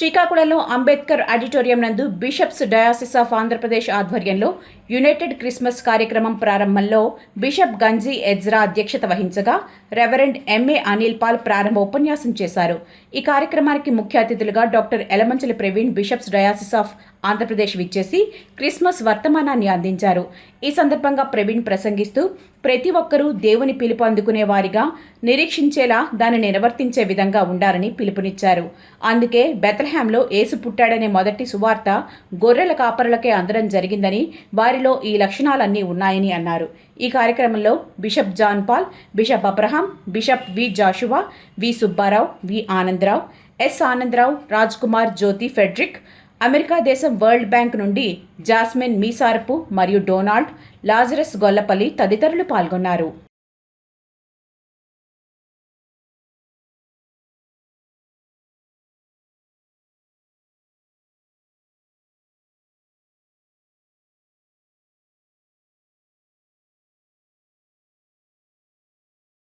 శ్రీకాకుళంలో అంబేద్కర్ ఆడిటోరియం నందు bishops diocese of Andhra Pradesh ఆధ్వర్యంలో యునైటెడ్ క్రిస్మస్ కార్యక్రమం ప్రారంభంలో బిషప్ గంజి ఎజ్రా అధ్యక్షత వహించగా రెవరెండ్ ఎంఏ అనిల్ పాల్ ప్రారంభ ఉపన్యాసం చేశారు. ఈ కార్యక్రమానికి ముఖ్య అతిథులుగా doctor Yelamanchili Praveen bishops diocese of Andhra Pradesh విచ్చేసి క్రిస్మస్ వర్తమానాన్ని అందించారు. ఈ సందర్భంగా ప్రవీణ్ ప్రసంగిస్తూ ప్రతి ఒక్కరూ దేవుని పిలుపు అందుకునే వారిగా నిరీక్షించేలా దాన్ని నిర్వర్తించే విధంగా ఉండాలని పిలుపునిచ్చారు. అందుకే బెత్లెహేంలో యేసు పుట్టాడనే మొదటి సువార్త గొర్రెల కాపరులకే అందడం జరిగిందని, వారిలో ఈ లక్షణాలన్నీ ఉన్నాయని అన్నారు. ఈ కార్యక్రమంలో bishop John Paul, bishop Abraham, bishop V Joshua, V Subbarao, V Anandarao, S Anandarao, Raj Kumar, Jyothi Frederick, America దేశం వరల్డ్ బ్యాంక్ నుండి జాస్మిన్ మీసారపు మరియు డొనాల్డ్, లాజరస్ గొల్లపల్లి తదితరులు పాల్గొన్నారు.